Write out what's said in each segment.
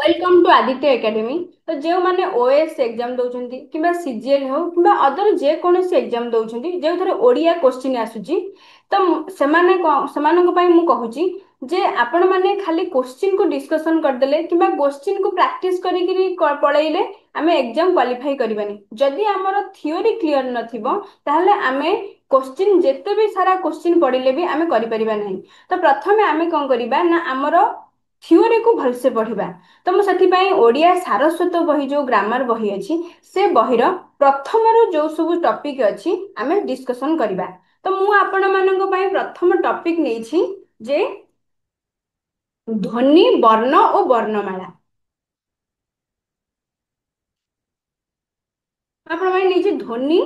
Welcome to Aditya academy. तो जो माने ओएस एग्जाम दउछंती किबा सीजीएल हो किबा अदर जे कोनोसी एग्जाम दउछंती जे थरे ओडिया क्वेश्चन आसुची तो सेमानक पई मु कहूची जे आपण माने खाली क्वेश्चन को डिस्कशन करदेले किबा क्वेश्चन को प्रैक्टिस करिकरी पळैले आमे एग्जाम क्वालिफाई करबानी। जदि हमर थियोरी क्लियर नथिबो ताहले आमे क्वेश्चन जेते भी सारा क्वेश्चन पढिले भी आमे करि परिबा नहीं। तो प्रथमे आमे कोन करिबा ना हमर थियोरी को भलसे पढ़िबा। तो मु ସେଥିପାଇଁ ଓଡ଼ିଆ ସାରସ୍ୱତ ବହି ଯୋଉ ଗ୍ରାମାର ବହି ଅଛି ସେ ବହିର ପ୍ରଥମରୁ ଯୋଉ ସବୁ ଟପିକ ଅଛି ଆମେ ଡିସ୍କସନ କରିବା। ତ ମୁଁ ଆପଣ ମାନଙ୍କ ପାଇଁ ପ୍ରଥମ ଟପିକ ନେଇଛି ଯେ ଧ୍ୱନି ବର୍ଣ୍ଣ ଓ ବର୍ଣ୍ଣମାଳା। ଆପଣ ପାଇଁ ନେଇଛି ଧ୍ୱନି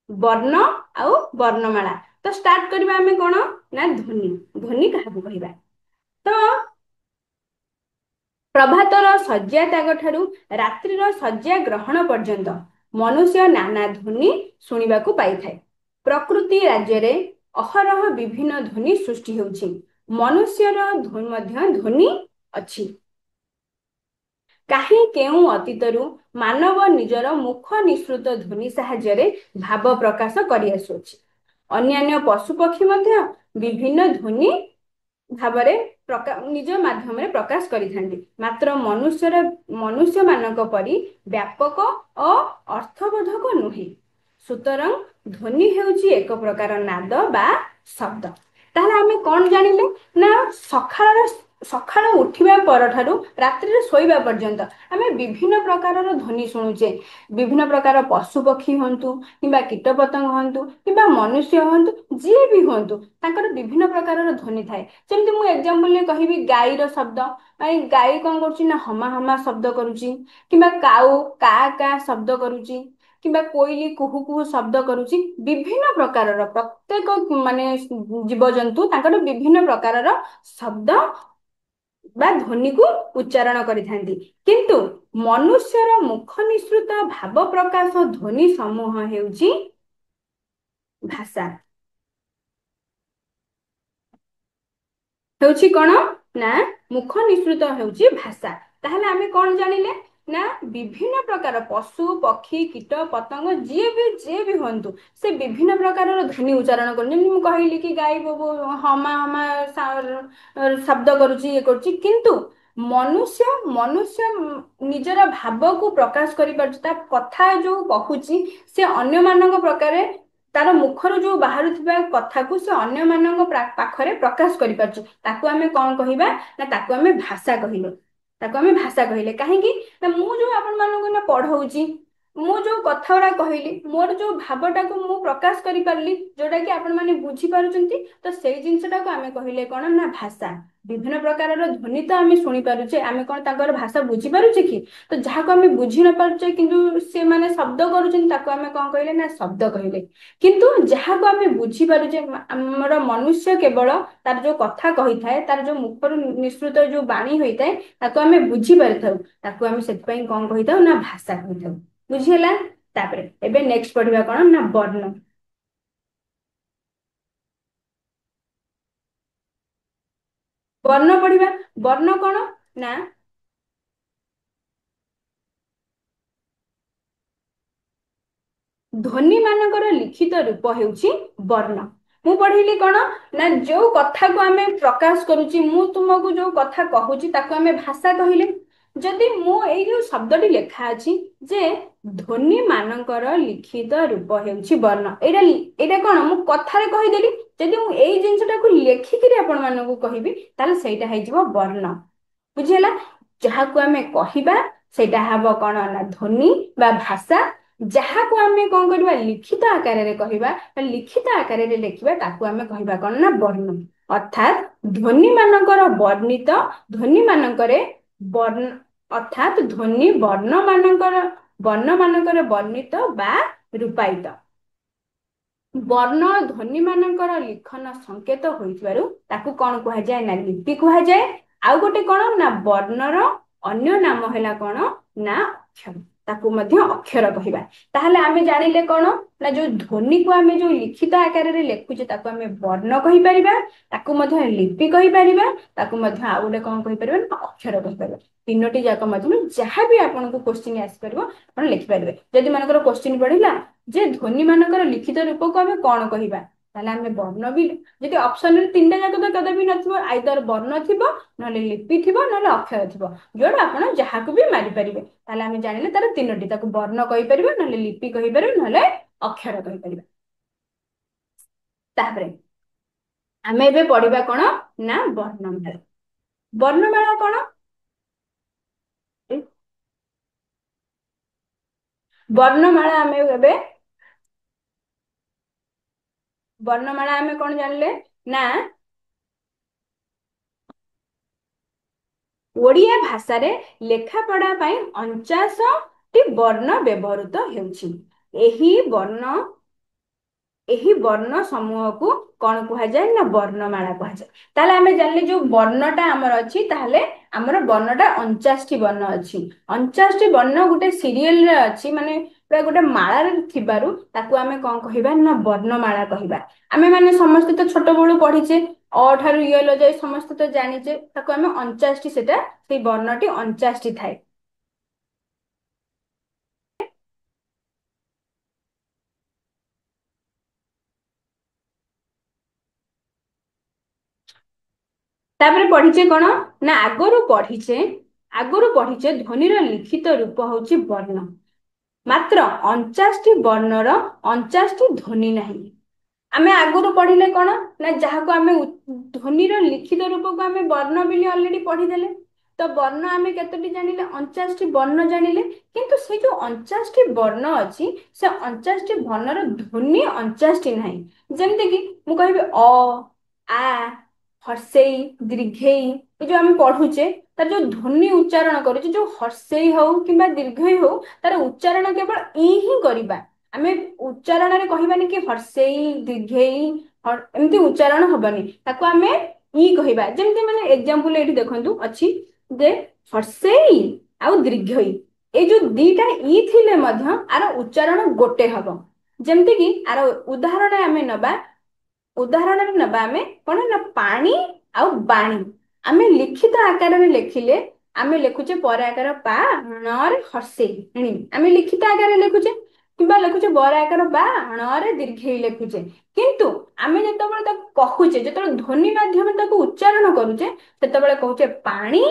ବର୍ଣ୍ଣ ଆଉ ବର୍ଣ୍ଣମାଳା। ତ ଷ୍ଟାର୍ଟ କରିବା ଆମେ କଣ ନା ଧ୍ୱନି। ଧ୍ୱନି କାହାକୁ କହିବା? ତ ପ୍ରଭାତର ଶଯ୍ୟା ତ୍ୟାଗ ଠାରୁ ରାତ୍ରିର ଶଯ୍ୟା ଗ୍ରହଣ ପର୍ଯ୍ୟନ୍ତ ମନୁଷ୍ୟ ନାନା ଧ୍ୱନି ଶୁଣିବାକୁ ପାଇଥାଏ। ପ୍ରକୃତି ରାଜ୍ୟରେ ଅହରହ ବିଭିନ୍ନ ଧ୍ୱନି ସୃଷ୍ଟି ହେଉଛି। ମନୁଷ୍ୟର ମଧ୍ୟ ଧ୍ୱନି ଅଛି। କାହିଁ କେଉଁ ଅତୀତରୁ ମାନବ ନିଜର ମୁଖ ନିଃସୃତ ଧ୍ୱନି ସାହାଯ୍ୟରେ ଭାବ ପ୍ରକାଶ କରିଆସୁଅଛି। ଅନ୍ୟାନ୍ୟ ପଶୁପକ୍ଷୀ ମଧ୍ୟ ବିଭିନ୍ନ ଧ୍ୱନି ଭାବରେ ନିଜ ମାଧ୍ୟମରେ ପ୍ରକାଶ କରିଥାନ୍ତି। ମାତ୍ର ମନୁଷ୍ୟ ମାନଙ୍କ ପରି ବ୍ୟାପକ ଓ ଅର୍ଥବୋଧକ ନୁହେଁ। ସୁତରାଂ ଧ୍ୱନି ହେଉଛି ଏକ ପ୍ରକାର ନାଦ ବା ଶବ୍ଦ। ତାହେଲେ ଆମେ କଣ ଜାଣିଲେ ନା ସକାଳ ଉଠିବା ପରଠାରୁ ରାତ୍ରିରେ ଶୋଇବା ପର୍ଯ୍ୟନ୍ତ ଆମେ ବିଭିନ୍ନ ପ୍ରକାରର ଧ୍ୱନି ଶୁଣୁଛେ। ବିଭିନ୍ନ ପ୍ରକାର ପଶୁ ପକ୍ଷୀ ହୁଅନ୍ତୁ କିମ୍ବା କୀଟପତଙ୍ଗ ହୁଅନ୍ତୁ କିମ୍ବା ମନୁଷ୍ୟ ହୁଅନ୍ତୁ ଯିଏ ବି ହୁଅନ୍ତୁ ତାଙ୍କର ବିଭିନ୍ନ ପ୍ରକାରର ଧ୍ୱନି ଥାଏ। ଯେମିତି ମୁଁ ଏକ୍ସାମ୍ପଲରେ କହିବି ଗାଈର ଶବ୍ଦ। ଗାଈ କଣ କରୁଛି ନା ହମା ହମା ଶବ୍ଦ କରୁଛି କିମ୍ବା କାଉ କା କା ଶବ୍ଦ କରୁଛି କିମ୍ବା କୋଇଲି କୁହୁ କୁହୁ ଶବ୍ଦ କରୁଛି। ବିଭିନ୍ନ ପ୍ରକାରର ପ୍ରତ୍ୟେକ ମାନେ ଜୀବଜନ୍ତୁ ତାଙ୍କର ବିଭିନ୍ନ ପ୍ରକାରର ଶବ୍ଦ ବା ଧ୍ୱନିକୁ ଉଚ୍ଚାରଣ କରିଥାନ୍ତି। କିନ୍ତୁ ମନୁଷ୍ୟର ମୁଖ ନିଃସୃତ ଭାବ ପ୍ରକାଶ ଧ୍ୱନି ସମୂହ ହେଉଛି ଭାଷା। ହେଉଛି କଣ ନା ମୁଖ ନିଃସୃତ ହେଉଛି ଭାଷା। ତାହେଲେ ଆମେ କଣ ଜାଣିଲେ ନା ବିଭିନ୍ନ ପ୍ରକାର ପଶୁ ପକ୍ଷୀ କୀଟ ପତଙ୍ଗ ଯିଏ ବି ହୁଅନ୍ତୁ ସେ ବିଭିନ୍ନ ପ୍ରକାରର ଧ୍ୱନି ଉଚ୍ଚାରଣ କରନ୍ତି। ଯେମିତି ମୁଁ କହିଲି କି ଗାଈ ହମା ହମା ଶବ୍ଦ କରୁଛି ଇଏ କରୁଛି। କିନ୍ତୁ ମନୁଷ୍ୟ ନିଜର ଭାବକୁ ପ୍ରକାଶ କରିପାରୁଛି। ତା କଥା ଯୋଉ କହୁଛି ସେ ଅନ୍ୟମାନଙ୍କ ପ୍ରକାରେ ତାର ମୁଖରୁ ଯୋଉ ବାହାରୁଥିବା କଥାକୁ ସେ ଅନ୍ୟମାନଙ୍କ ପାଖରେ ପ୍ରକାଶ କରିପାରୁଛି। ତାକୁ ଆମେ କଣ କହିବା ନା ତାକୁ ଆମେ ଭାଷା କହିଲେ। ତାକୁ ଆମେ ଭାଷା କହିଲେ। କାହିଁକି ନା ମୁଁ ଯୋଉ ଆପଣ ମାନଙ୍କୁ ନା ପଢଉଛି ମୁଁ ଯୋଉ କଥା ଗୁଡା କହିଲି ମୋର ଯୋଉ ଭାବଟାକୁ ମୁଁ ପ୍ରକାଶ କରିପାରିଲି ଯୋଉଟା କି ଆପଣ ମାନେ ବୁଝିପାରୁଛନ୍ତି ତ ସେଇ ଜିନିଷଟାକୁ ଆମେ କହିଲେ କଣ ନା ଭାଷା। ବିଭିନ୍ନ ପ୍ରକାରର ଧ୍ୱନି ତ ଆମେ ଶୁଣି ପାରୁଛେ। ଆମେ କଣ ତାଙ୍କର ଭାଷା ବୁଝିପାରୁଛେ କି? ତ ଯାହାକୁ ଆମେ ବୁଝି ନ ପାରୁଛେ କିନ୍ତୁ ସେମାନେ ଶବ୍ଦ କରୁଛନ୍ତି ତାକୁ ଆମେ କଣ କହିଲେ ନା ଶବ୍ଦ କହିଲେ। କିନ୍ତୁ ଯାହାକୁ ଆମେ ବୁଝିପାରୁଛେ ଆମର ମନୁଷ୍ୟ କେବଳ ତାର ଯୋଉ କଥା କହିଥାଏ ତାର ଯୋଉ ମୁଖରୁ ନିଃସୃତ ଯୋଉ ବାଣୀ ହୋଇଥାଏ ତାକୁ ଆମେ ବୁଝି ପାରିଥାଉ। ତାକୁ ଆମେ ସେଥିପାଇଁ କଣ କହିଥାଉ ନା ଭାଷା କହିଥାଉ। ବୁଝିହେଲା? ତାପରେ ଏବେ ନେକ୍ସଟ ପଢିବା କଣ ନା ବର୍ଣ୍ଣ। ବର୍ଣ୍ଣ ପଢିବା। ବର୍ଣ୍ଣ କଣ ନା ଧ୍ୱନି ମାନଙ୍କର ଲିଖିତ ରୂପ ହେଉଛି ବର୍ଣ୍ଣ। ମୁଁ ପଢିଲି କଣ ନା ଯୋଉ କଥାକୁ ଆମେ ପ୍ରକାଶ କରୁଛି ମୁଁ ତୁମକୁ ଯୋଉ କଥା କହୁଛି ତାକୁ ଆମେ ଭାଷା କହିଲେ। ଯଦି ମୁଁ ଏଇ ଯୋଉ ଶବ୍ଦଟି ଲେଖା ଅଛି ଯେ ଧ୍ୱନି ମାନଙ୍କର ଲିଖିତ ରୂପ ହେଉଛି ବର୍ଣ୍ଣ। ଏଇଟା କଣ ମୁଁ କଥାରେ କହିଦେଲି। ଯଦି ମୁଁ ଏଇ ଜିନିଷଟାକୁ ଲେଖିକିରି ଆପଣ ମାନଙ୍କୁ କହିବି ତାହେଲେ ସେଇଟା ହେଇଯିବ ବର୍ଣ୍ଣ। ବୁଝିହେଲା? ଯାହାକୁ ଆମେ କହିବା ସେଇଟା ହବ କଣ ନା ଧ୍ୱନି ବା ଭାଷା। ଯାହାକୁ ଆମେ କଣ କରିବା ଲିଖିତ ଆକାରରେ କହିବା ବା ଲିଖିତ ଆକାରରେ ଲେଖିବା ତାକୁ ଆମେ କହିବା କଣ ନା ବର୍ଣ୍ଣ। ଅର୍ଥାତ୍ ଧ୍ୱନି ମାନଙ୍କର ବର୍ଣ୍ଣିତ ଧ୍ୱନି ମାନଙ୍କରେ ବର୍ଣ୍ଣ ଅର୍ଥାତ୍ ଧ୍ୱନି ବର୍ଣ୍ଣ ମାନଙ୍କର ବର୍ଣ୍ଣିତ ବା ରୂପାୟିତ। ବର୍ଣ୍ଣ ଧ୍ୱନି ମାନଙ୍କର ଲିଖନ ସଂକେତ ହୋଇଥିବାରୁ ତାକୁ କଣ କୁହାଯାଏ ନା ଲିପି କୁହାଯାଏ। ଆଉ ଗୋଟେ କଣ ନା ବର୍ଣ୍ଣର ଅନ୍ୟ ନାମ ହେଲା କଣ ନା ଅକ୍ଷର। ତାକୁ ମଧ୍ୟ ଅକ୍ଷର କହିବା। ତାହେଲେ ଆମେ ଜାଣିଲେ କଣ ନା ଯୋଉ ଧ୍ୱନିକୁ ଆମେ ଯୋଉ ଲିଖିତ ଆକାରରେ ଲେଖୁଛେ ତାକୁ ଆମେ ବର୍ଣ୍ଣ କହିପାରିବା, ତାକୁ ମଧ୍ୟ ଲିପି କହିପାରିବା, ତାକୁ ମଧ୍ୟ ଆଉ ଗୋଟେ କଣ କହିପାରିବା ନା ଅକ୍ଷର କହିପାରିବା। ତିନୋଟି ଯାକ ମଧ୍ୟରୁ ଯାହା ବି ଆପଣଙ୍କୁ କୋଶ୍ଚିନ୍ ଆସିପାରିବ ଆପଣ ଲେଖିପାରିବେ। ଯଦି ମନେକର କୋଶ୍ଚିନ୍ ପଡିଲା ଯେ ଧ୍ୱନି ମାନଙ୍କର ଲିଖିତ ରୂପକୁ ଆମେ କଣ କହିବା, ତାହେଲେ ଆମେ ବର୍ଣ୍ଣ ବି, ଯଦି ଅପସନରେ ତିନିଟା ଯାକ ତ କେବେ ବି ନଥିବ, ଆଇଦର ବର୍ଣ୍ଣ ଥିବ, ନହେଲେ ଲିପି ଥିବ, ନହେଲେ ଅକ୍ଷର ଥିବ, ଯୋଉଟା ଆପଣ ଯାହାକୁ ବି ମାରିପାରିବେ। ତାହେଲେ ଆମେ ଜାଣିଲେ ତାର ତିନୋଟି, ତାକୁ ବର୍ଣ୍ଣ କହିପାରିବା, ନହେଲେ ଲିପି କହିପାରିବା, ନହେଲେ ଅକ୍ଷର କହିପାରିବା। ତାପରେ ଆମେ ଏବେ ପଢିବା କଣ ନା ବର୍ଣ୍ଣମାଳା। ବର୍ଣ୍ଣମାଳା କଣ? ବର୍ଣ୍ଣମାଳା ଆମେ ଏବେ ବର୍ଣ୍ଣମାଳା ଆମେ କଣ ଜାଣିଲେ ନା ଓଡ଼ିଆ ଭାଷାରେ ଲେଖାପଢା ପାଇଁ 49ଟି ବର୍ଣ୍ଣ ବ୍ୟବହୃତ ହେଉଛି। ଏହି ବର୍ଣ୍ଣ ଏହି ବର୍ଣ୍ଣ ସମୂହକୁ କଣ କୁହାଯାଏ ନା ବର୍ଣ୍ଣମାଳା କୁହାଯାଏ। ତାହେଲେ ଆମେ ଜାଣିଲେ ଯୋଉ ବର୍ଣ୍ଣଟା ଆମର ଅଛି, ତାହେଲେ ଆମର ବର୍ଣ୍ଣଟା 49ଟି ବର୍ଣ୍ଣ ଅଛି। 49ଟି ବର୍ଣ୍ଣ ଗୋଟେ ସିରିଏଲରେ ଅଛି, ମାନେ ପୁରା ଗୋଟେ ମାଳାରେ ଥିବାରୁ ତାକୁ ଆମେ କଣ କହିବା ନା ବର୍ଣ୍ଣମାଳା କହିବା। ଆମେ ମାନେ ସମସ୍ତେ ତ ଛୋଟ ବେଳୁ ପଢିଛେ, ଅ ଠାରୁ ଇୟଲ ଯାଏ ସମସ୍ତେ ତ ଜାଣିଛେ, ତାକୁ ଆମେ 49ଟି, ସେଟା ସେଇ ବର୍ଣ୍ଣଟି 49ଟି ଥାଏ। ତାପରେ ପଢିଛେ କଣ ନା ଆଗରୁ ପଢିଛେ ଧ୍ୱନିର ଲିଖିତ ରୂପ ହଉଛି ବର୍ଣ୍ଣ। ମାତ୍ର 49ଟି ବର୍ଣ୍ଣର 49ଟି ଧ୍ୱନି ନାହିଁ। ଆମେ ଆଗରୁ ପଢିଲେ କଣ ନା ଯାହାକୁ ଆମେ ଧ୍ୱନିର ଲିଖିତ ରୂପକୁ ଆମେ ବର୍ଣ୍ଣ ବୋଲି ଅଲରେଡି ପଢିଦେଲେ। ତ ବର୍ଣ୍ଣ ଆମେ କେତୋଟି ଜାଣିଲେ? 49ଟି ବର୍ଣ୍ଣ ଜାଣିଲେ। କିନ୍ତୁ ସେ ଯୋଉ 49ଟି ବର୍ଣ୍ଣ ଅଛି, ସେ 49ଟି ବର୍ଣ୍ଣର ଧ୍ୱନି 49ଟି ନାହିଁ। ଯେମିତି କି ମୁଁ କହିବି ଅ, ଆ, ହର୍ଷେଇ, ଦୀର୍ଘେଇ, ଏ ଯୋଉ ଆମେ ପଢୁଛେ ତାର ଯୋଉ ଧ୍ୱନି ଉଚ୍ଚାରଣ କରୁଛି, ଯୋଉ ହର୍ଷେଇ ହଉ କିମ୍ବା ଦୀର୍ଘେଇ ହଉ, ତାର ଉଚ୍ଚାରଣ କେବଳ ଇ ହିଁ କରିବା। ଆମେ ଉଚ୍ଚାରଣରେ କହିବାନି କି ହର୍ଷେଇ, ଦୀର୍ଘେଇ, ଏମିତି ଉଚ୍ଚାରଣ ହବନି, ତାକୁ ଆମେ ଇ କହିବା। ଯେମିତି ମାନେ ଏକ୍ସାମ୍ପଲ ଏଇଠି ଦେଖନ୍ତୁ ଅଛି ଯେ ହର୍ଷେଇ ଆଉ ଦୀର୍ଘଇ, ଏଇ ଯୋଉ ଦିଟା ଇ ଥିଲେ ମଧ୍ୟ ଆର ଉଚ୍ଚାରଣ ଗୋଟେ ହବ। ଯେମିତି କି ଆର ଉଦାହରଣରେ ନବା ଆମେ କଣ ନା ପାଣି ଆଉ ବାଣୀ। ଆମେ ଲିଖିତ ଆକାରରେ ଲେଖିଲେ ଆମେ ଲେଖୁଛେ ପରେ ଆକାର ପା ଣରେ ହର୍ଷେଇ ଣି, ଆମେ ଲିଖିତ ଆକାରରେ ଲେଖୁଛେ, କିମ୍ବା ଲେଖୁଛେ ବର ଆକାର ବା ଣରେ ଦୀର୍ଘେଇ ଲେଖୁଛେ। କିନ୍ତୁ ଆମେ ଯେତେବେଳେ ତାକୁ କହୁଛେ, ଯେତେବେଳେ ଧ୍ୱନି ମାଧ୍ୟମରେ ତାକୁ ଉଚ୍ଚାରଣ କରୁଛେ, ସେତେବେଳେ କହୁଛେ ପାଣି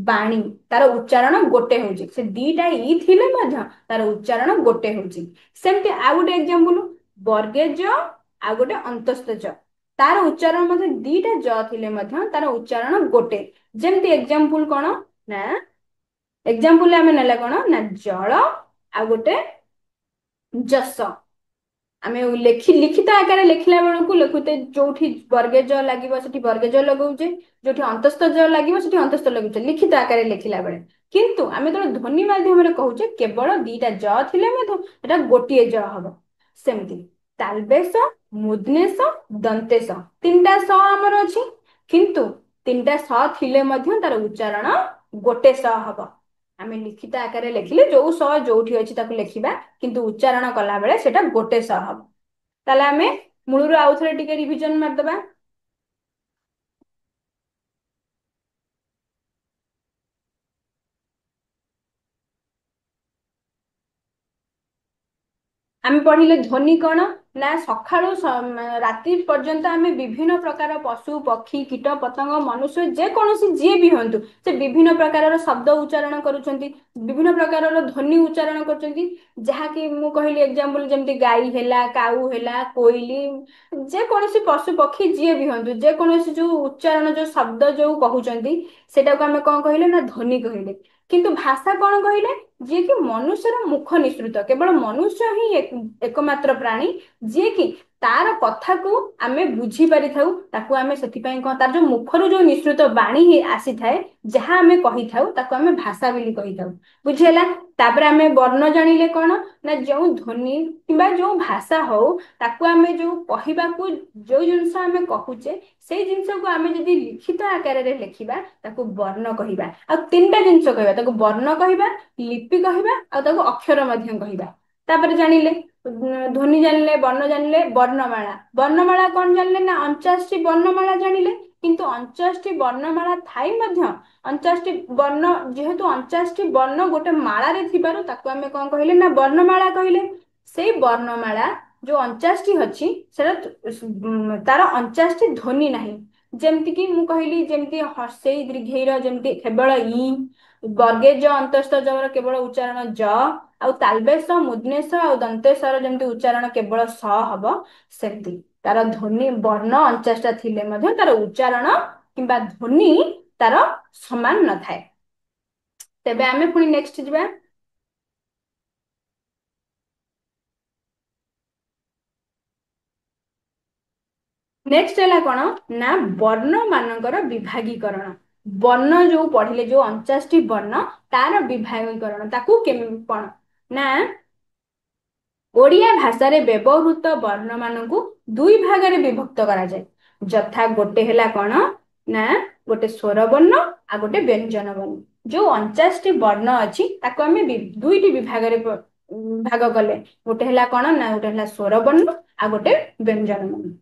ବାଣୀ, ତାର ଉଚ୍ଚାରଣ ଗୋଟେ ହଉଛି। ସେ ଦିଟା ଇ ଥିଲେ ମଧ୍ୟ ତାର ଉଚ୍ଚାରଣ ଗୋଟେ ହଉଛି। ସେମିତି ଆଉ ଗୋଟେ ଏକ୍ସାମ୍ପଲ, ବର୍ଗେ ଜ ଆଉ ଗୋଟେ ଅନ୍ତସ୍ଥ ଜ, ତାର ଉଚ୍ଚାରଣ ମଧ୍ୟ ଦିଟା ଜ ଥିଲେ ମଧ୍ୟ ତାର ଉଚ୍ଚାରଣ ଗୋଟେ। ଯେମିତି ଏକ୍ସାମ୍ପଲ କଣ ନା ଏକ୍ସାମ୍ପଲ ଆମେ ନେଲେ କଣ ନା ଜଳ ଆଉ ଗୋଟେ ଯଶ। ଆମେ ଲିଖିତ ଆକାରରେ ଲେଖିଲା ବେଳକୁ ଲେଖୁଛେ, ଯୋଉଠି ବର୍ଗେ ଜ ଲାଗିବ ସେଠି ବର୍ଗେ ଜ ଲଗଉଛେ, ଯୋଉଠି ଅନ୍ତସ୍ଥ ଜ ଲାଗିବ ସେଠି ଅନ୍ତସ୍ଥ ଲଗଉଛେ ଲିଖିତ ଆକାରରେ ଲେଖିଲା ବେଳେ। କିନ୍ତୁ ଆମେ ଯେତେବେଳେ ଧ୍ୱନି ମାଧ୍ୟମରେ କହୁଛେ, କେବଳ ଦିଟା ଜ ଥିଲେ ମଧ୍ୟ ଏଟା ଗୋଟିଏ ଜ ହବ। ସେମିତି ତାଲବେଶ, ମୁଦନେଶ, ଦନ୍ତେଶ, ତିନିଟା ସ ଆମର ଅଛି, କିନ୍ତୁ ତିନିଟା ସ ଥିଲେ ମଧ୍ୟ ତାର ଉଚ୍ଚାରଣ ଗୋଟେ ସ ହବ। ଆମେ ଲିଖିତ ଆକାରରେ ଲେଖିଲେ ଯୋଉ ସ ଯୋଉଠି ଅଛି ତାକୁ ଲେଖିବା, କିନ୍ତୁ ଉଚ୍ଚାରଣ କଲା ବେଳେ ସେଟା ଗୋଟେ ସ ହବ। ତାହେଲେ ଆମେ ମୂଳରୁ ଆଉ ଥରେ ଟିକେ ରିଭିଜନ ମାରିଦବା। ଆମେ ପଢିଲେ ଧ୍ୱନି କଣ ନା ସକାଳୁ ରାତି ପର୍ଯ୍ୟନ୍ତ ଆମେ ବିଭିନ୍ନ ପ୍ରକାର ପଶୁ, ପକ୍ଷୀ, କୀଟ, ପତଙ୍ଗ, ମନୁଷ୍ୟ, ଯେକୌଣସି ଯିଏ ବି ହୁଅନ୍ତୁ, ସେ ବିଭିନ୍ନ ପ୍ରକାରର ଶବ୍ଦ ଉଚ୍ଚାରଣ କରୁଛନ୍ତି, ବିଭିନ୍ନ ପ୍ରକାରର ଧ୍ୱନି ଉଚ୍ଚାରଣ କରୁଛନ୍ତି। ଯାହାକି ମୁଁ କହିଲି ଏକ୍ସାମ୍ପଲ, ଯେମିତି ଗାଈ ହେଲା, କାଉ ହେଲା, କୋଇଲି, ଯେକୌଣସି ପଶୁ ପକ୍ଷୀ ଯିଏ ବି ହୁଅନ୍ତୁ, ଯେକୌଣସି ଯୋଉ ଉଚ୍ଚାରଣ ଯୋଉ ଶବ୍ଦ ଯୋଉ କହୁଛନ୍ତି, ସେଟାକୁ ଆମେ କଣ କହିଲେ ନା ଧ୍ୱନି କହିଲେ। କିନ୍ତୁ ଭାଷା କଣ କହିଲେ? ଯିଏକି ମନୁଷ୍ୟର ମୁଖ ନିସୃତ, କେବଳ ମନୁଷ୍ୟ ହିଁ ଏକମାତ୍ର ପ୍ରାଣୀ ଯିଏକି ତାର କଥାକୁ ଆମେ ବୁଝି ପାରିଥାଉ। ତାକୁ ଆମେ ସେଥିପାଇଁ କଣ, ତାର ଯୋଉ ମୁଖରୁ ଯୋଉ ନିଃସୃତ ବାଣୀ ଆସିଥାଏ, ଯାହା ଆମେ କହିଥାଉ ତାକୁ ଆମେ ଭାଷା ବୋଲି କହିଥାଉ। ବୁଝିହେଲା। ତାପରେ ଆମେ ବର୍ଣ୍ଣ ଜାଣିଲେ କଣ, ନା ଯୋଉ ଧ୍ୱନି କିମ୍ବା ଯୋଉ ଭାଷା ହଉ, ତାକୁ ଆମେ ଯୋଉ କହିବାକୁ, ଯୋଉ ଜିନିଷ ଆମେ କହୁଛେ ସେଇ ଜିନିଷକୁ ଆମେ ଯଦି ଲିଖିତ ଆକାରରେ ଲେଖିବା ତାକୁ ବର୍ଣ୍ଣ କହିବା। ଆଉ ତିନିଟା ଜିନିଷ କହିବା, ତାକୁ ବର୍ଣ୍ଣ କହିବା, ଲିପି କହିବା, ଆଉ ତାକୁ ଅକ୍ଷର ମଧ୍ୟ କହିବା। ତାପରେ ଜାଣିଲେ ଧ୍ୱନି ଜାଣିଲେ, ବର୍ଣ୍ଣ ଜାଣିଲେ, ବର୍ଣ୍ଣମାଳା। ବର୍ଣ୍ଣମାଳା କଣ ଜାଣିଲେ, ନା 49ଟି ବର୍ଣ୍ଣମାଳା ଜାଣିଲେ। କିନ୍ତୁ 49ଟି ବର୍ଣ୍ଣମାଳା ଥାଇ ମଧ୍ୟ 49ଟି ବର୍ଣ୍ଣ, ଯେହେତୁ 49ଟି ବର୍ଣ୍ଣ ଗୋଟେ ମାଳାରେ ଥିବାରୁ ତାକୁ ଆମେ କଣ କହିଲେ, ନା ବର୍ଣ୍ଣମାଳା କହିଲେ। ସେଇ ବର୍ଣ୍ଣମାଳା ଯୋଉ 49ଟି ଅଛି, ସେଟା ତାର 49ଟି ଧ୍ୱନି ନାହିଁ। ଯେମିତି କିି ମୁଁ କହିଲି, ଯେମିତି ହର୍ଷେଇ ଦୀର୍ଘେଇର ଯେମିତି କେବଳ ଇ, ବର୍ଗେଜ ଅନ୍ତସ୍ଥ ଜବର କେବଳ ଉଚ୍ଚାରଣ ଜ, ଆଉ ତାଲବେଶ ମୁଦନେଶ ଆଉ ଦନ୍ତେଶର ଯେମିତି ଉଚ୍ଚାରଣ କେବଳ ସ ହବ, ସେମିତି ତାର ଧ୍ୱନି ବର୍ଣ୍ଣ 49ଟା ଥିଲେ ମଧ୍ୟ ତାର ଉଚ୍ଚାରଣ କିମ୍ବା ଧ୍ୱନି ତାର ସମାନ ନଥାଏ। ତେବେ ଆମେ ପୁଣି ନେକ୍ସଟ ଯିବା। ନେକ୍ସଟ ହେଲା କଣ, ନା ବର୍ଣ୍ଣ ମାନଙ୍କର ବିଭାଗୀକରଣ। ବର୍ଣ୍ଣ ଯୋଉ ପଢିଲେ, ଯୋଉ 49ଟି ବର୍ଣ୍ଣ, ତାର ବିଭାଗୀକରଣ ତାକୁ କେମିତି କଣ, ନା ଓଡ଼ିଆ ଭାଷାରେ ବ୍ୟବହୃତ ବର୍ଣ୍ଣ ମାନଙ୍କୁ ଦୁଇ ଭାଗରେ ବିଭକ୍ତ କରାଯାଏ। ଯଥା ଗୋଟେ ହେଲା କଣ, ନା ଗୋଟେ ସ୍ୱର ବର୍ଣ୍ଣ ଆଉ ଗୋଟେ ବ୍ୟଞ୍ଜନ ବର୍ଣ୍ଣ। ଯୋଉ 49ଟି ବର୍ଣ୍ଣ ଅଛି ତାକୁ ଆମେ ଦୁଇଟି ବିଭାଗରେ ଭାଗ କଲେ। ଗୋଟେ ହେଲା କଣ, ନା ଗୋଟେ ହେଲା ସ୍ୱର ବର୍ଣ୍ଣ ଆଉ ଗୋଟେ ବ୍ୟଞ୍ଜନ ବର୍ଣ୍ଣ।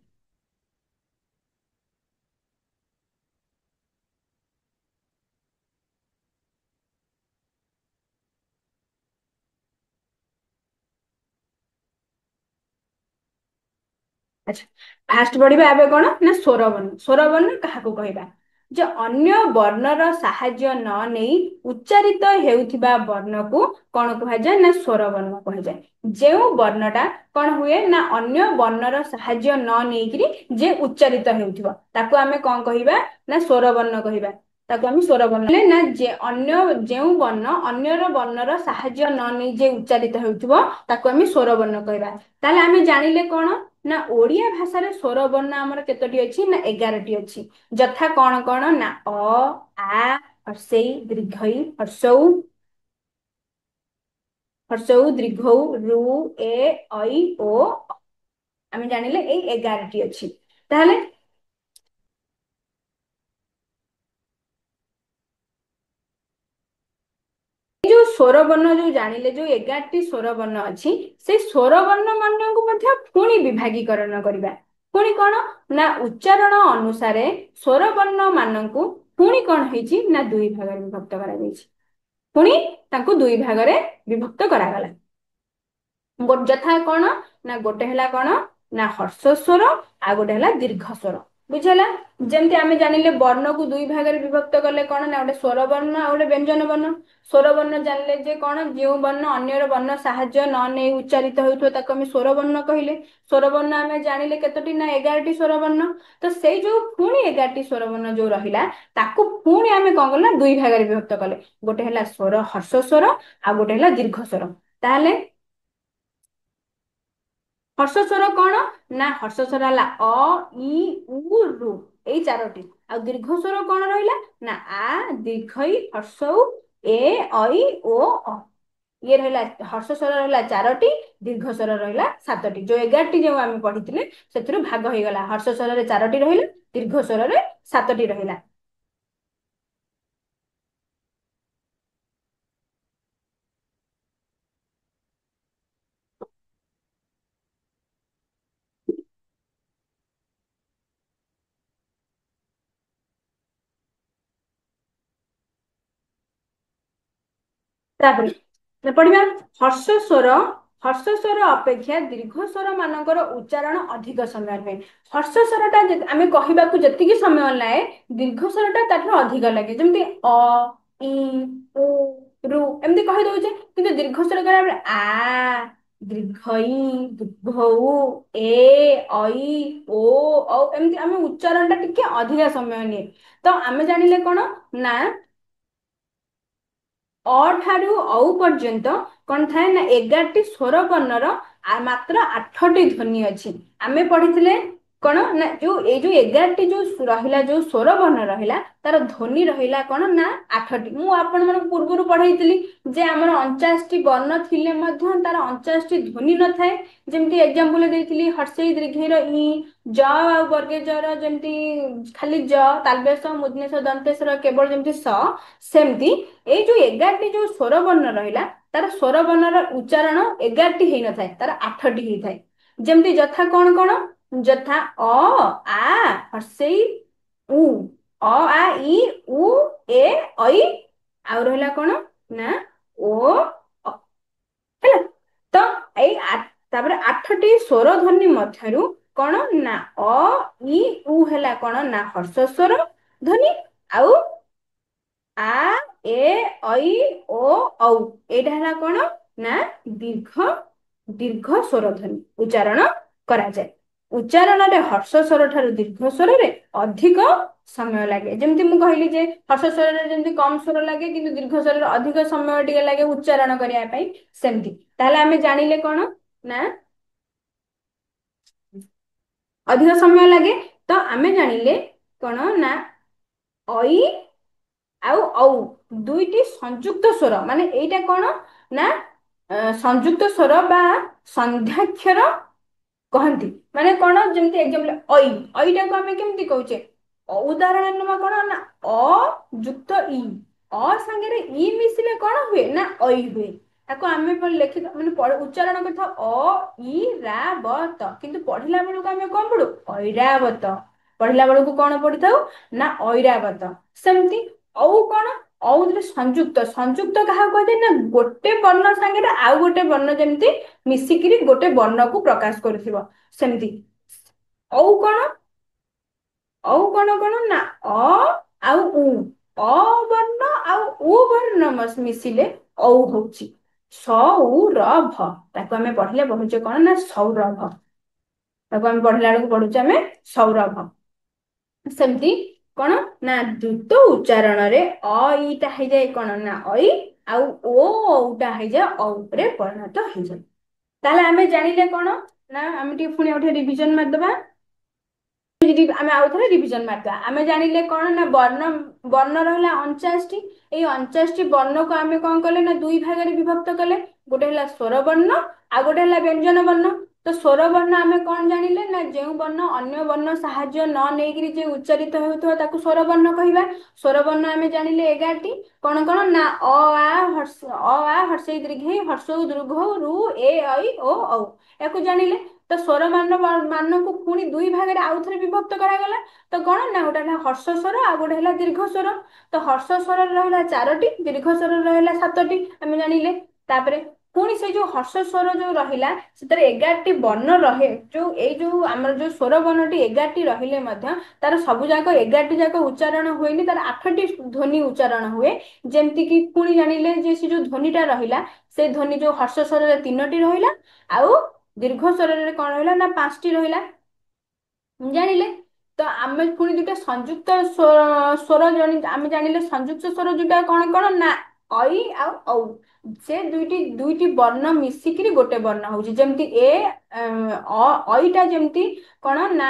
ଆଚ୍ଛା, ଫାଷ୍ଟ ପଢିବା ଏବେ କଣ, ନା ସ୍ୱରବର୍ଣ୍ଣ। ସ୍ୱରବର୍ଣ୍ଣ କାହାକୁ କହିବା, ଯେ ଅନ୍ୟ ବର୍ଣ୍ଣର ସାହାଯ୍ୟ ନ ନେଇ ଉଚ୍ଚାରିତ ହେଉଥିବା ବର୍ଣ୍ଣକୁ କଣ କୁହାଯାଏ, ନା ସ୍ୱରବର୍ଣ୍ଣ କୁହାଯାଏ। ଯେଉଁ ବର୍ଣ୍ଣଟା କଣ ହୁଏ, ନା ଅନ୍ୟ ବର୍ଣ୍ଣର ସାହାଯ୍ୟ ନ ନେଇକିରି ଯେ ଉଚ୍ଚାରିତ ହେଉଥିବ ତାକୁ ଆମେ କଣ କହିବା, ନା ସ୍ୱରବର୍ଣ୍ଣ କହିବା। ତାକୁ ଆମେ ସ୍ୱରବର୍ଣ୍ଣ ହେଲେ, ନା ଯେ ଅନ୍ୟ ଯେଉଁ ବର୍ଣ୍ଣ ଅନ୍ୟର ବର୍ଣ୍ଣର ସାହାଯ୍ୟ ନ ନେଇ ଯେ ଉଚ୍ଚାରିତ ହେଉଥିବ ତାକୁ ଆମେ ସ୍ୱରବର୍ଣ୍ଣ କହିବା। ତାହେଲେ ଆମେ ଜାଣିଲେ କଣ, ନା ଓଡିଆ ଭାଷାରେ ସ୍ୱର ବର୍ଣ୍ଣ ଆମର କେତୋଟି ଅଛି, ନା 11ଟି ଅଛି। ଯଥା କଣ କଣ, ନା ଅ, ଆ, ହର୍ଷେଇ ଦୀର୍ଘଇ, ହର୍ଷଉ, ହର୍ଷଉ ଦୀର୍ଘଉ, ରୁ, ଏ, ଐ, ଓ, ଅ। ଆମେ ଜାଣିଲେ ଏଇ 11ଟି ଅଛି। ତାହେଲେ ଏଇ ଯୋଉ ସ୍ୱର ବର୍ଣ୍ଣ ଯୋଉ ଜାଣିଲେ, ଯୋଉ 11ଟି ସ୍ୱର ବର୍ଣ୍ଣ ଅଛି, ସେଇ ସ୍ୱର ବର୍ଣ୍ଣ ମାନଙ୍କୁ ମଧ୍ୟ ପୁଣି ବିଭାଗୀକରଣ କରିବା। ପୁଣି କଣ, ନା ଉଚ୍ଚାରଣ ଅନୁସାରେ ସ୍ୱର ବର୍ଣ୍ଣ ମାନଙ୍କୁ ପୁଣି କଣ ହେଇଛି, ନା ଦୁଇ ଭାଗରେ ବିଭକ୍ତ କରାଯାଇଛି। ପୁଣି ତାଙ୍କୁ ଦୁଇ ଭାଗରେ ବିଭକ୍ତ କରାଗଲା। ଯଥା କଣ, ନା ଗୋଟେ ହେଲା କଣ, ନା ହର୍ଷ ସ୍ୱର ଆଉ ଗୋଟେ ହେଲା ଦୀର୍ଘ ସ୍ୱର। ବୁଝିହେଲା। ଯେମିତି ଆମେ ଜାଣିଲେ ବର୍ଣ୍ଣକୁ ଦୁଇ ଭାଗରେ ବିଭକ୍ତ କଲେ କଣ, ନା ଗୋଟେ ସ୍ୱର ବର୍ଣ୍ଣ ଆଉ ଗୋଟେ ବ୍ୟଞ୍ଜନ ବର୍ଣ୍ଣ। ସ୍ୱର ବର୍ଣ୍ଣ ଜାଣିଲେ ଯେ କଣ, ଯେଉଁ ବର୍ଣ୍ଣ ଅନ୍ୟର ବର୍ଣ୍ଣ ସାହାଯ୍ୟ ନ ନେଇ ଉଚ୍ଚାରିତ ହେଉଥିବ ତାକୁ ଆମେ ସ୍ୱର ବର୍ଣ୍ଣ କହିଲେ। ସ୍ୱର ବର୍ଣ୍ଣ ଆମେ ଜାଣିଲେ କେତୋଟି, ନା 11ଟି ସ୍ୱର ବର୍ଣ୍ଣ। ତ ସେଇ ଯୋଉ ପୁଣି 11ଟି ସ୍ୱର ବର୍ଣ୍ଣ ଯୋଉ ରହିଲା, ତାକୁ ପୁଣି ଆମେ କଣ କଲେ, ନା ଦୁଇ ଭାଗରେ ବିଭକ୍ତ କଲେ। ଗୋଟେ ହେଲା ସ୍ୱର ହର୍ଷ ସ୍ୱର ଆଉ ଗୋଟେ ହେଲା ଦୀର୍ଘ ସ୍ୱର। ତାହେଲେ ହର୍ଷ ସ୍ୱର କଣ, ନା ହର୍ଷ ସ୍ୱର ହେଲା ଅ, ଇ, ଉ, ରୁ, ଏଇ ଚାରୋଟି। ଆଉ ଦୀର୍ଘ ସ୍ୱର କଣ ରହିଲା, ନା ଆ, ଦୀର୍ଘଇ, ହର୍ଷଉ, ଏ, ଐ, ଓ, ଅ। ଇଏ ରହିଲା ହର୍ଷ ସ୍ୱର ରହିଲା ଚାରୋଟି, ଦୀର୍ଘ ସ୍ୱର ରହିଲା ସାତଟି। ଯୋଉ 11ଟି ଯୋଉ ଆମେ ପଢିଥିଲେ ସେଥିରୁ ଭାଗ ହେଇଗଲା। ହର୍ଷ ସ୍ୱରରେ ଚାରୋଟି ରହିଲା, ଦୀର୍ଘ ସ୍ୱରରେ ସାତଟି ରହିଲା। ତାପରେ ପଢିବା ହର୍ଷ ସ୍ୱର। ହର୍ଷ ସ୍ୱର ଅପେକ୍ଷା ଦୀର୍ଘ ସ୍ୱର ମାନଙ୍କର ଉଚ୍ଚାରଣ ଅଧିକ ସମୟ ନିଏ। ହର୍ଷ ସ୍ୱର ଟା ଆମେ କହିବାକୁ ଯେତିକି ସମୟ ଲାଗେ, ଦୀର୍ଘ ସ୍ୱର ଟା ତାଠାରୁ ଅଧିକ ଲାଗେ। ଯେମିତି ଅ, ଇ, ଉ, ରୁ ଏମିତି କହିଦଉଛେ, କିନ୍ତୁ ଦୀର୍ଘ ସ୍ୱର କହିଲା ବେଳେ ଆ, ଦୀର୍ଘଇ, ଦୀର୍ଘଉ, ଏ, ଐ, ଓ, ଔ, ଏମିତି ଆମେ ଉଚ୍ଚାରଣ ଟା ଟିକେ ଅଧିକା ସମୟ ନିଏ। ତ ଆମେ ଜାଣିଲେ କଣ, ନା ଅ ଠାରୁ ଔ ପର୍ଯ୍ୟନ୍ତ କଣ ଥାଏ, ନା 11ଟି ସ୍ୱର ବର୍ଣ୍ଣର ମାତ୍ର 8ଟି ଧ୍ୱନି ଅଛି। ଆମେ ପଢିଥିଲେ କଣ ନା ଏଇ ଯୋଉ 11ଟି ଯୋଉ ରହିଲା ଯୋଉ ସ୍ୱର ବର୍ଣ୍ଣ ରହିଲା ତାର ଧ୍ୱନି ରହିଲା କଣ ନା 8ଟି। ମୁଁ ଆପଣମାନଙ୍କୁ ପୂର୍ବରୁ ପଢେଇଥିଲି ଯେ ଆମର 49ଟି ବର୍ଣ୍ଣ ଥିଲେ ମଧ୍ୟ ତାର 49ଟି ଧ୍ୱନି ନଥାଏ। ଯେମିତି ଏକ୍ଜାମ୍ପଲ ଦେଇଥିଲି ହର୍ଷେଇ ଦୀର୍ଘେଇର ଇ, ଜ ଆଉ ବର୍ଗେ ଜର ଯେମିତି ଖାଲି ଜ, ତାଲବେଶ ମୂର୍ଧନ୍ୟଷ ଦନ୍ତେଶ୍ୱର କେବଳ ଯେମିତି ସ, ସେମିତି ଏଇ ଯୋଉ 11ଟି ଯୋଉ ସ୍ୱର ବର୍ଣ୍ଣ ରହିଲା ତାର ସ୍ୱର ବର୍ଣ୍ଣର ଉଚ୍ଚାରଣ 11ଟି ହେଇନଥାଏ, ତାର 8ଟି ହେଇଥାଏ। ଯେମିତି ଯଥା କଣ କଣ ଯଥା ଅ, ଆ, ହର୍ଷେଇ, ଉ, ଅ ଆ ଇ ଉ ଏ ଐ, ଆଉ ରହିଲା କଣ ନା ଓ ଅ। ହେଲା ତ ଏଇ ତାପରେ 8ଟି ସ୍ୱର ଧ୍ୱନି ମଧ୍ୟରୁ କଣ ନା ଅ ଇ ଉ ହେଲା କଣ ନା ହର୍ଷ ସ୍ୱର ଧ୍ୱନି, ଆଉ ଆ ଏ ଐ ଓ ଔ ଏଇଟା ହେଲା କଣ ନା ଦୀର୍ଘ ଦୀର୍ଘ ସ୍ୱର ଧ୍ୱନି ଉଚ୍ଚାରଣ କରାଯାଏ। ଉଚ୍ଚାରଣରେ ହର୍ଷ ସ୍ୱର ଠାରୁ ଦୀର୍ଘ ସ୍ୱରରେ ଅଧିକ ସମୟ ଲାଗେ। ଯେମିତି ମୁଁ କହିଲି ଯେ ହର୍ଷ ସ୍ୱରରେ ଯେମିତି କମ ସ୍ୱର ଲାଗେ କିନ୍ତୁ ଦୀର୍ଘ ସ୍ୱରରେ ଅଧିକ ସମୟ ଟିକେ ଲାଗେ ଉଚ୍ଚାରଣ କରିବା ପାଇଁ, ସେମିତି ତାହେଲେ ଆମେ ଜାଣିଲେ କଣ ନା ଅଧିକ ସମୟ ଲାଗେ। ତ ଆମେ ଜାଣିଲେ କଣ ନା ଐ ଆଉ ଔ ଦୁଇଟି ସଂଯୁକ୍ତ ସ୍ୱର, ମାନେ ଏଇଟା କଣ ନା ସଂଯୁକ୍ତ ସ୍ୱର ବା ସନ୍ଧ୍ୟାକ୍ଷର କହନ୍ତି। ମାନେ କଣ ଯେମିତି ଏକ୍ସାମ୍ପଲ ଐଟାକୁ ଆମେ କେମିତି କହୁଛେ ଉଦାହରଣ ନେବା କଣ ନା ଅ ଯୁକ୍ତ ଇ, ଅ ସାଙ୍ଗରେ ଇ ମିଶିଲେ କଣ ହୁଏ ନା ଐ ହୁଏ। ତାକୁ ଆମେ ଲେଖିବା ମାନେ ଉଚ୍ଚାରଣ କରିଥାଉ ଅ ଇ ରା ବ ତ, କିନ୍ତୁ ପଢିଲା ବେଳକୁ ଆମେ କଣ ପଢୁ ଐରାବତ। ପଢିଲା ବେଳକୁ କଣ ପଢିଥାଉ ନା ଐରାବତ। ସେମିତି ଔ କଣ ଔ ସଂଯୁକ୍ତ, ସଂଯୁକ୍ତ କାହାକୁ କୁହାଯାଏ ନା ଗୋଟେ ବର୍ଣ୍ଣ ସାଙ୍ଗରେ ଆଉ ଗୋଟେ ବର୍ଣ୍ଣ ଯେମିତି ମିଶିକିରି ଗୋଟେ ବର୍ଣ୍ଣକୁ ପ୍ରକାଶ କରୁଥିବ ସେମିତି। ଔ କଣ କଣ ନା ଅ ଆଉ ଉ, ଅ ବର୍ଣ୍ଣ ଆଉ ଉ ବର୍ଣ୍ଣ ମିଶିଲେ ଔ ହଉଛି। ସ ଉ ର ଭ ତାକୁ ଆମେ ପଢିଲେ ପଢୁଛେ କଣ ନା ସୌରଭ। ତାକୁ ଆମେ ପଢିଲା ବେଳକୁ ପଢୁଛେ ଆମେ ସୌରଭ। ସେମିତି କଣ ନା ଦ୍ରୁତ ଉଚ୍ଚାରଣରେ ଇଟା ହେଇଯାଏ କଣ ନା ଐ, ଆଉ ଟା ହେଇଯାଏ ଔ ରେ ପରିଣତ ହେଇଯାଏ। ତାହେଲେ ଆମେ ଜାଣିଲେ କଣ ନା ଆମେ ଟିକେ ପୁଣି ଆଉ ଟିକେ ରିଭିଜନ ମାରିଦବା। ଆମେ ଆଉ ଥରେ ରିଭିଜନ ମାରିଦବା। ଆମେ ଜାଣିଲେ କଣ ନା ବର୍ଣ୍ଣ ରହିଲା 49ଟି। ଏଇ 49ଟି ବର୍ଣ୍ଣକୁ ଆମେ କଣ କଲେ ନା ଦୁଇ ଭାଗରେ ବିଭକ୍ତ କଲେ। ଗୋଟେ ହେଲା ସ୍ୱର ବର୍ଣ୍ଣ ଆଉ ଗୋଟେ ହେଲା ବ୍ୟଞ୍ଜନ ବର୍ଣ୍ଣ। ତ ସ୍ୱର ବର୍ଣ୍ଣ ଆମେ କଣ ଜାଣିଲେ ନା ଯେଉଁ ବର୍ଣ୍ଣ ଅନ୍ୟ ବର୍ଣ୍ଣ ସାହାଯ୍ୟ ନ ନେଇକିରି ଯେ ଉଚ୍ଚାରିତ ହେଉଥିବ ତାକୁ ସ୍ୱର ବର୍ଣ୍ଣ କହିବା। ସ୍ୱର ବର୍ଣ୍ଣ ଆମେ ଜାଣିଲେ 11ଟି। କଣ କଣ ନା ହର୍ଷେଇ ଦୀର୍ଘେଇ ହର୍ଷଉ ଦୀର୍ଘଉ ରୁ ଏ ଐ ଓ ଔ। ୟାକୁ ଜାଣିଲେ। ତ ସ୍ୱର ମାନଙ୍କୁ ପୁଣି ଦୁଇ ଭାଗରେ ଆଉଥରେ ବିଭକ୍ତ କରାଗଲା। ତ କଣ ନା ଗୋଟେ ହେଲା ହର୍ଷ ସ୍ୱର ଆଉ ଗୋଟେ ହେଲା ଦୀର୍ଘ ସ୍ୱର। ତ ହର୍ଷ ସ୍ୱରରେ ରହିଲା 4ଟି, ଦୀର୍ଘ ସ୍ୱରରେ ରହିଲା 7ଟି ଆମେ ଜାଣିଲେ। ତାପରେ ପୁଣି ସେଇ ଯୋଉ ହର୍ଷ ସ୍ୱର ଯୋଉ ରହିଲା ସେଥିରେ 11ଟି ବର୍ଣ୍ଣ ରହେ। ଏଇ ଯୋଉ ଆମର ଯୋଉ ସ୍ୱର ବର୍ଣ୍ଣଟି 11ଟି ରହିଲେ ମଧ୍ୟ ତାର ସବୁ ଯାକ 11ଟି ଯାକ ଉଚ୍ଚାରଣ ହୁଏନି, ତାର 8ଟି ଧ୍ୱନି ଉଚ୍ଚାରଣ ହୁଏ। ଯେମିତି କିି ପୁଣି ଜାଣିଲେ ଯେ ସେ ଯୋଉ ଧ୍ୱନି ଟା ରହିଲା ସେ ଧ୍ୱନି ଯୋଉ ହର୍ଷ ସ୍ୱରରେ 3ଟି ରହିଲା ଆଉ ଦୀର୍ଘ ସ୍ୱରରେ କଣ ରହିଲା ନା 5ଟି ରହିଲା ଜାଣିଲେ। ତ ଆମେ ପୁଣି ଦୁଇଟା ସଂଯୁକ୍ତ ସ୍ୱର ଆମେ ଜାଣିଲେ ସଂଯୁକ୍ତ ସ୍ୱର ଯୋଉଟା କଣ କଣ ନା ଐ ଆଉ ଔ। ସେ ଦୁଇଟି ବର୍ଣ୍ଣ ମିଶିକିରି ଗୋଟେ ବର୍ଣ୍ଣ ହଉଛି। ଯେମିତି ଐଟା ଯେମିତି କଣ ନା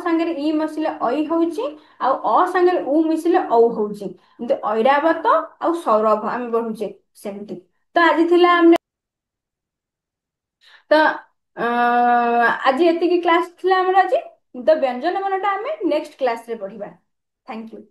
ସାଙ୍ଗରେ ଇ ମିଶିଲେ ଐ ହଉଛି, ଆଉ ସାଙ୍ଗରେ ଉ ମିଶିଲେ ଔ ହଉଛି। ଯେମିତି ଐରାବତ ଆଉ ସୌରଭ ଆମେ ପଢୁଛେ ସେମିତି। ତ ଆଜି ଥିଲା ଆମେ ତ ଆଜି ଏତିକି କ୍ଲାସ ଥିଲା ଆମର ଆଜି। ତ ବ୍ୟଞ୍ଜନ ବର୍ଣ୍ଣଟା ଆମେ ନେକ୍ସଟ କ୍ଲାସରେ ପଢିବା। Thank you.